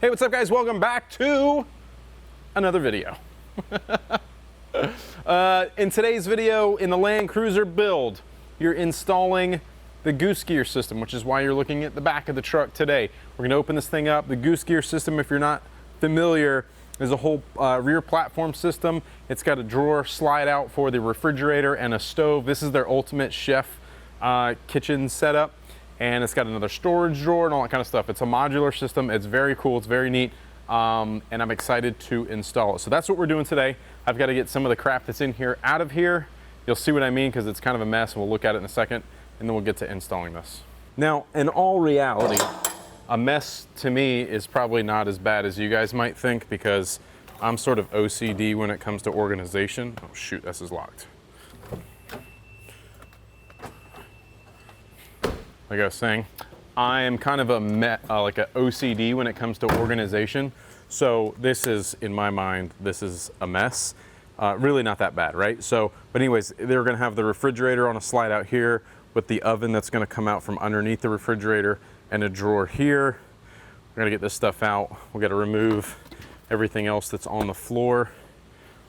Hey, what's up guys? Welcome back to another video. In today's video, in the Land Cruiser build, you're installing the Goose Gear system, which is why you're looking at the back of the truck today. We're gonna open this thing up. The Goose Gear system, if you're not familiar, is a whole rear platform system. It's got a drawer slide out for the refrigerator and a stove. This is their ultimate chef kitchen setup. And it's got another storage drawer and all that kind of stuff. It's a modular system. It's very cool. It's very neat. And I'm excited to install it. So that's what we're doing today. I've got to get some of the crap that's in here out of here. You'll see what I mean because it's kind of a mess. We'll look at it in a second and then we'll get to installing this. Now, in all reality, a mess to me is probably not as bad as you guys might think because I'm sort of OCD when it comes to organization. Oh shoot, this is locked. Like I was saying, I am kind of like a OCD when it comes to organization. So this is, in my mind, this is a mess. Really not that bad, right? So, but anyways, they're gonna have the refrigerator on a slide out here with the oven that's gonna come out from underneath the refrigerator and a drawer here. We're gonna get this stuff out. We're gonna remove everything else that's on the floor,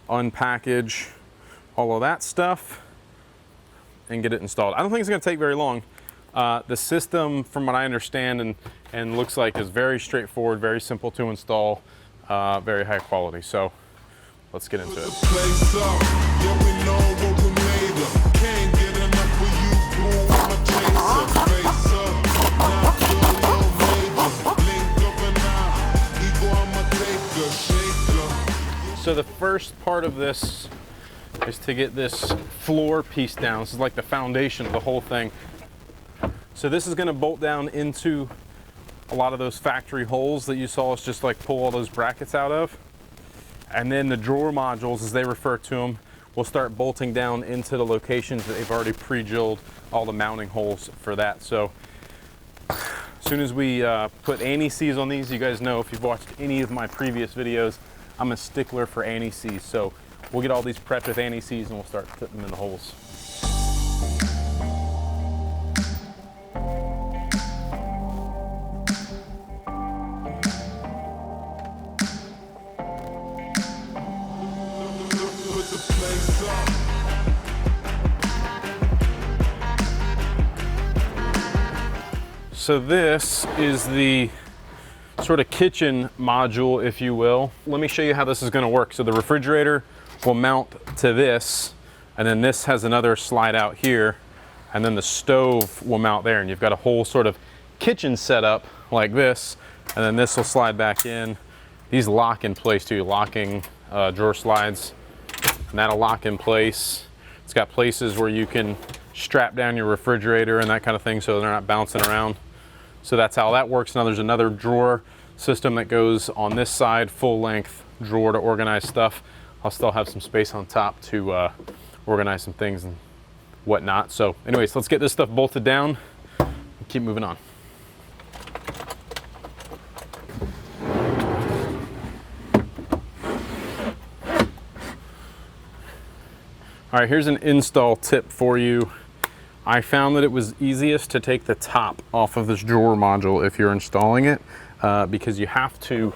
unpackage all of that stuff, and get it installed. I don't think it's gonna take very long. The system, from what I understand and looks like, is very straightforward, very simple to install, very high quality. So let's get into it. So the first part of this is to get this floor piece down. This is like the foundation of the whole thing. So this is going to bolt down into a lot of those factory holes that you saw us just like pull all those brackets out of. And then the drawer modules, as they refer to them, will start bolting down into the locations that they've already pre-drilled all the mounting holes for that. So as soon as we put anti-seize on these, you guys know if you've watched any of my previous videos, I'm a stickler for anti-seize. So we'll get all these prepped with anti-seize and we'll start putting them in the holes. So this is the sort of kitchen module, if you will. Let me show you how this is going to work. So the refrigerator will mount to this, and then this has another slide out here, and then the stove will mount there, and you've got a whole sort of kitchen setup like this, and then this will slide back in. These lock in place too, locking drawer slides, and that'll lock in place. It's got places where you can strap down your refrigerator and that kind of thing so they're not bouncing around. So that's how that works. Now there's another drawer system that goes on this side, full length drawer to organize stuff. I'll still have some space on top to organize some things and whatnot. So anyways, let's get this stuff bolted down and keep moving on. All right, here's an install tip for you. I found that it was easiest to take the top off of this drawer module if you're installing it because you have to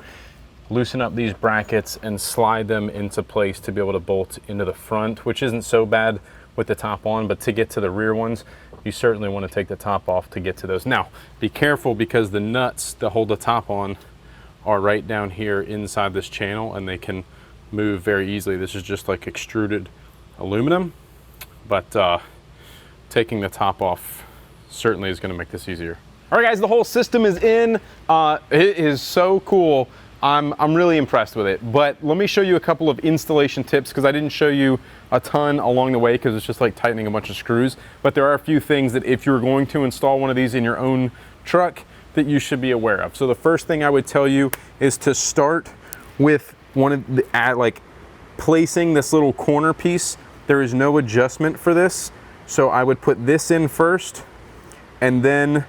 loosen up these brackets and slide them into place to be able to bolt into the front, which isn't so bad with the top on, but to get to the rear ones, you certainly want to take the top off to get to those. Now, be careful because the nuts that hold the top on are right down here inside this channel and they can move very easily. This is just like extruded aluminum, but taking the top off certainly is going to make this easier. All right guys, the whole system is in. It is so cool. I'm really impressed with it, but let me show you a couple of installation tips because I didn't show you a ton along the way because it's just like tightening a bunch of screws, but there are a few things that if you're going to install one of these in your own truck that you should be aware of. So the first thing I would tell you is to start with one of the, like placing this little corner piece. There is no adjustment for this. So I would put this in first, and then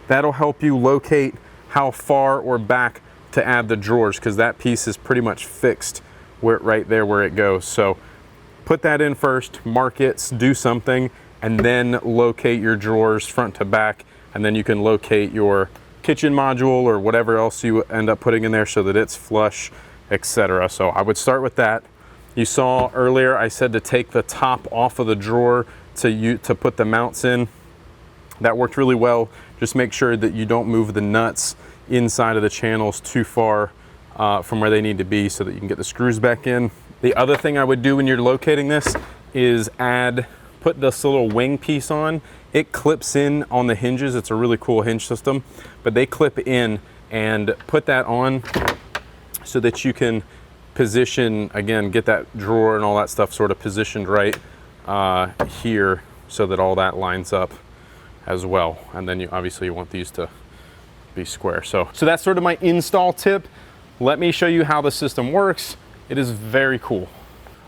that'll help you locate how far or back to add the drawers because that piece is pretty much fixed right there where it goes. So put that in first, mark it, do something, and then locate your drawers front to back, and then you can locate your kitchen module or whatever else you end up putting in there so that it's flush, etc. So I would start with that. You saw earlier I said to take the top off of the drawer to put the mounts in. That worked really well. Just make sure that you don't move the nuts inside of the channels too far from where they need to be so that you can get the screws back in. The other thing I would do when you're locating this is put this little wing piece on. It clips in on the hinges. It's a really cool hinge system, but they clip in, and put that on so that you can position, again, get that drawer and all that stuff sort of positioned right here so that all that lines up as well. And then obviously you want these to be square. So that's sort of my install tip. Let me show you how the system works. It is very cool.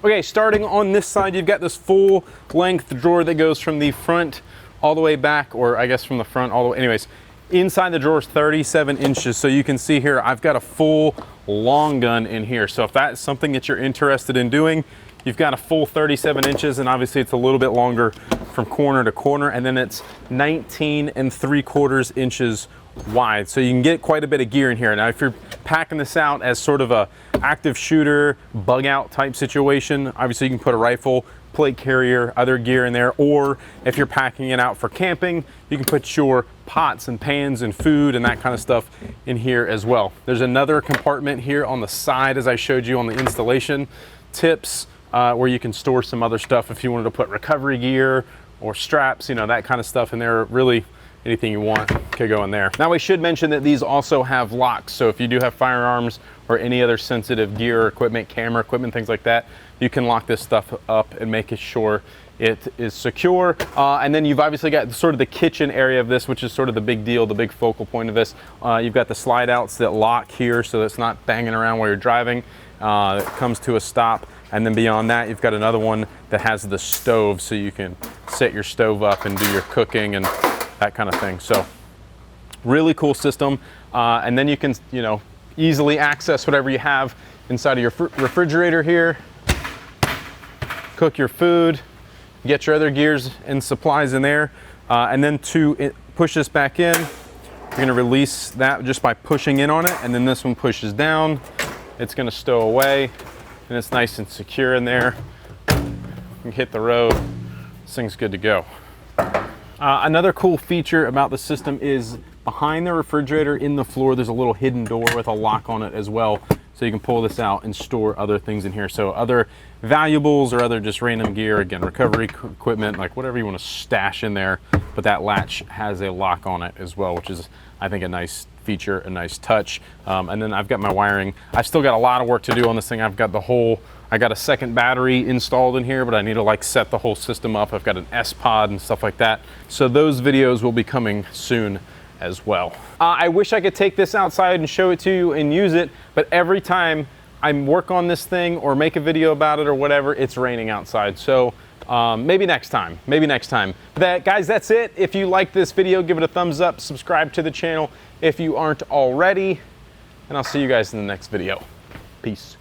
Okay, starting on this side, you've got this full length drawer that goes from the front all the way back, or I guess from the front all the way, anyways. Inside the drawer is 37 inches. So you can see here, I've got a full long gun in here. So if that's something that you're interested in doing, you've got a full 37 inches, and obviously it's a little bit longer from corner to corner, and then it's 19 3/4 inches wide. So you can get quite a bit of gear in here. Now, if you're packing this out as sort of a active shooter, bug out type situation, obviously you can put a rifle, plate carrier, other gear in there, or if you're packing it out for camping, you can put your pots and pans and food and that kind of stuff in here as well. There's another compartment here on the side, as I showed you on the installation tips, where you can store some other stuff if you wanted to put recovery gear or straps, you know, that kind of stuff in there. Really, anything you want could go in there. Now, we should mention that these also have locks. So if you do have firearms or any other sensitive gear, equipment, camera equipment, things like that, you can lock this stuff up and make sure it is secure. And then you've obviously got sort of the kitchen area of this, which is sort of the big deal, the big focal point of this. You've got the slide outs that lock here so that it's not banging around while you're driving. It comes to a stop. And then beyond that, you've got another one that has the stove, so you can set your stove up and do your cooking and that kind of thing. So really cool system. And then you can, you know, easily access whatever you have inside of your refrigerator here. Cook your food, get your other gears and supplies in there. And then to push this back in, you're gonna release that just by pushing in on it. And then this one pushes down. It's gonna stow away, and it's nice and secure in there. You can hit the road. This thing's good to go. Another cool feature about the system is behind the refrigerator in the floor, there's a little hidden door with a lock on it as well. So you can pull this out and store other things in here. So other valuables or other just random gear, again, recovery equipment, like whatever you want to stash in there. But that latch has a lock on it as well, which is, I think, a nice feature, a nice touch. And then I've got my wiring. I've still got a lot of work to do on this thing. I got a second battery installed in here, but I need to like set the whole system up. I've got an S-Pod and stuff like that. So those videos will be coming soon as well. I wish I could take this outside and show it to you and use it, but every time I work on this thing or make a video about it or whatever, it's raining outside. So maybe next time, guys, that's it. If you like this video, give it a thumbs up, subscribe to the channel if you aren't already, and I'll see you guys in the next video. Peace.